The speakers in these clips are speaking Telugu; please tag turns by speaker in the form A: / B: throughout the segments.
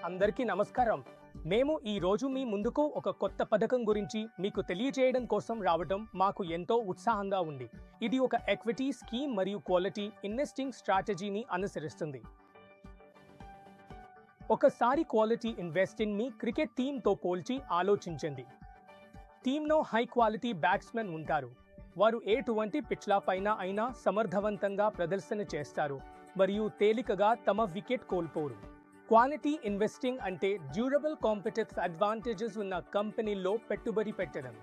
A: అందరికీ నమస్కారం. మేము ఈ రోజు మీ ముందుకు ఒక కొత్త పథకం గురించి మీకు తెలియజేయడం కోసం రావడం మాకు ఎంతో ఉత్సాహంగా ఉంది. ఇది ఒక ఎక్విటీ స్కీమ్ మరియు క్వాలిటీ ఇన్వెస్టింగ్ స్ట్రాటజీని అనుసరిస్తుంది. ఒకసారి క్వాలిటీ ఇన్వెస్టింగ్ మీ క్రికెట్ టీంతో పోల్చి ఆలోచించండి. టీంలో హై క్వాలిటీ బ్యాట్స్మెన్ ఉంటారు. వారు ఎటువంటి పిచ్ల పైన అయినా సమర్థవంతంగా ప్రదర్శన చేస్తారు మరియు తేలికగా తమ వికెట్ కోల్పోరు. క్వాలిటీ ఇన్వెస్టింగ్ అంటే డ్యూరబుల్ కాంపిటేటివ్ అడ్వాంటేజెస్ ఉన్న కంపెనీల్లో పెట్టుబడి పెట్టడం.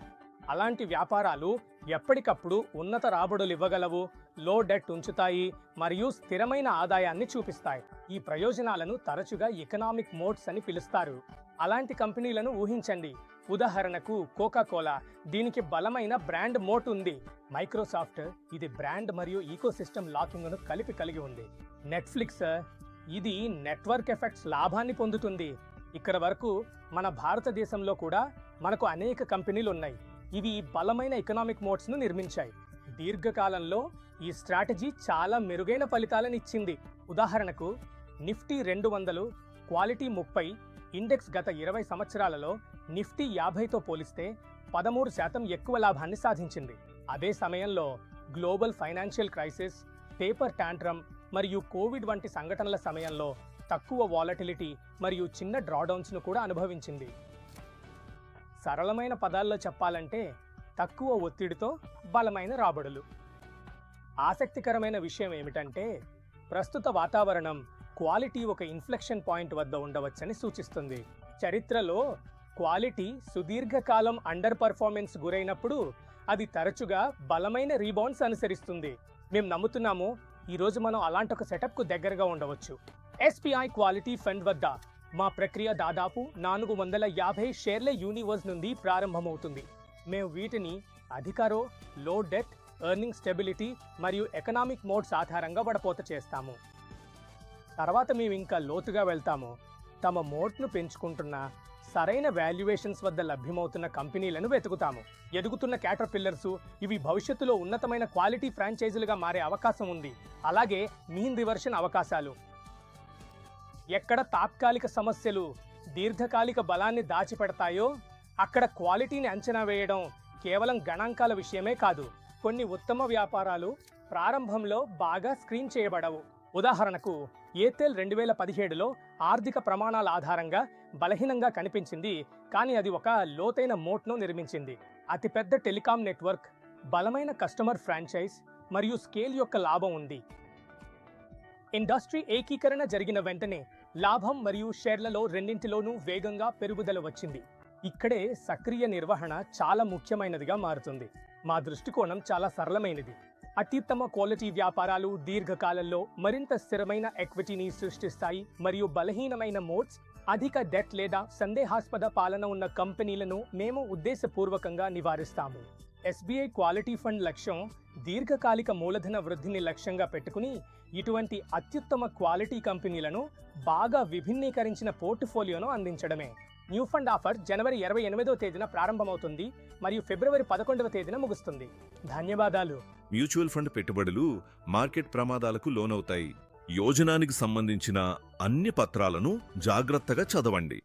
A: అలాంటి వ్యాపారాలు ఎప్పటికప్పుడు ఉన్నత రాబడులు ఇవ్వగలవు, లో డెట్ ఉంచుతాయి మరియు స్థిరమైన ఆదాయాన్ని చూపిస్తాయి. ఈ ప్రయోజనాలను తరచుగా ఎకనామిక్ మోడ్స్ అని పిలుస్తారు. అలాంటి కంపెనీలను ఊహించండి. ఉదాహరణకు కోకా-కోలా, దీనికి బలమైన బ్రాండ్ మోట్ ఉంది. మైక్రోసాఫ్ట్, ఇది బ్రాండ్ మరియు ఈకోసిస్టమ్ లాకింగ్ను కలిగి ఉంది. నెట్ఫ్లిక్స్, ఇది నెట్వర్క్ ఎఫెక్ట్స్ లాభాన్ని పొందుతుంది. ఇక్కడ వరకు మన భారతదేశంలో కూడా మనకు అనేక కంపెనీలు ఉన్నాయి. ఇవి బలమైన ఎకనామిక్ మోడ్స్ను నిర్మించాయి. దీర్ఘకాలంలో ఈ స్ట్రాటజీ చాలా మెరుగైన ఫలితాలను ఇచ్చింది. ఉదాహరణకు నిఫ్టీ 200 క్వాలిటీ 30 ఇండెక్స్ గత 20 సంవత్సరాలలో నిఫ్టీ 50తో పోలిస్తే 13% ఎక్కువ లాభాన్ని సాధించింది. అదే సమయంలో గ్లోబల్ ఫైనాన్షియల్ క్రైసిస్, పేపర్ టాంట్రమ్ మరియు కోవిడ్ వంటి సంఘటనల సమయంలో తక్కువ వాలటిలిటీ మరియు చిన్న డ్రాడౌన్స్ను కూడా అనుభవించింది. సరళమైన పదాల్లో చెప్పాలంటే తక్కువ ఒత్తిడితో బలమైన రాబడులు. ఆసక్తికరమైన విషయం ఏమిటంటే ప్రస్తుత వాతావరణం క్వాలిటీ ఒక ఇన్ఫ్లెక్షన్ పాయింట్ వద్ద ఉండవచ్చని సూచిస్తుంది. చరిత్రలో క్వాలిటీ సుదీర్ఘకాలం అండర్ పర్ఫార్మెన్స్ గురైనప్పుడు అది తరచుగా బలమైన రీబౌండ్స్ అనుసరిస్తుంది. మేము నమ్ముతున్నాము ఈరోజు మనం అలాంటి ఒక సెటప్కు దగ్గరగా ఉండవచ్చు. ఎస్బీఐ క్వాలిటీ ఫండ్ వద్ద మా ప్రక్రియ దాదాపు 450 షేర్ల యూనివర్స్ నుండి ప్రారంభమవుతుంది. మేము వీటిని అధికారో, లో డెట్, ఎర్నింగ్ స్టెబిలిటీ మరియు ఎకనామిక్ మోడ్స్ ఆధారంగా వడపోత చేస్తాము. తర్వాత మేము ఇంకా లోతుగా వెళ్తాము. తమ మోడ్ను పెంచుకుంటున్న సరైన వాల్యుయేషన్స్ వద్ద లభ్యమవుతున్న కంపెనీలను వెతుకుతాము. ఎదుగుతున్న క్యాటర్పిల్లర్స్, ఇవి భవిష్యత్తులో ఉన్నతమైన క్వాలిటీ ఫ్రాంచైజీలుగా మారే అవకాశం ఉంది. అలాగే మీన్ రివర్షన్ అవకాశాలు. ఎక్కడ తాత్కాలిక సమస్యలు దీర్ఘకాలిక బలాన్ని దాచిపెడతాయో అక్కడ క్వాలిటీని అంచనా వేయడం కేవలం గణాంకాల విషయమే కాదు. కొన్ని ఉత్తమ వ్యాపారాలు ప్రారంభంలో బాగా స్క్రీన్ చేయబడవు. ఉదాహరణకు ఎయిర్టెల్ 2017లో ఆర్థిక ప్రమాణాల ఆధారంగా బలహీనంగా కనిపించింది, కానీ అది ఒక లోతైన మోట్ను నిర్మించింది. అతిపెద్ద టెలికాం నెట్వర్క్, బలమైన కస్టమర్ ఫ్రాంచైజ్ మరియు స్కేల్ యొక్క లాభం ఉంది. ఇండస్ట్రీ ఏకీకరణ జరిగిన వెంటనే లాభం మరియు షేర్లలో రెండింటిలోనూ వేగంగా పెరుగుదల వచ్చింది. ఇక్కడే సక్రియ నిర్వహణ చాలా ముఖ్యమైనదిగా మారుతుంది. మా దృష్టికోణం చాలా సరళమైనది. అత్యుత్తమ క్వాలిటీ వ్యాపారాలు దీర్ఘకాలంలో మరింత స్థిరమైన ఎక్విటీని సృష్టిస్తాయి మరియు బలహీనమైన మోడ్స్, అధిక డెట్ లేదా సందేహాస్పద పాలన ఉన్న కంపెనీలను మేము ఉద్దేశపూర్వకంగా నివారిస్తాము. ఎస్బీఐ క్వాలిటీ ఫండ్ లక్ష్యం దీర్ఘకాలిక మూలధన వృద్ధిని లక్ష్యంగా పెట్టుకుని ఇటువంటి అత్యుత్తమ క్వాలిటీ కంపెనీలను బాగా విభిన్నీకరించిన పోర్ట్ఫోలియోను అందించడమే. న్యూ ఫండ్ ఆఫర్ జనవరి 28వ తేదీన ప్రారంభమవుతుంది మరియు ఫిబ్రవరి 11వ తేదీన ముగుస్తుంది. ధన్యవాదాలు.
B: మ్యూచువల్ ఫండ్ పెట్టుబడులు మార్కెట్ ప్రమాదాలకు లోనవుతాయి. యోజనానికి సంబంధించిన అన్ని పత్రాలను జాగ్రత్తగా చదవండి.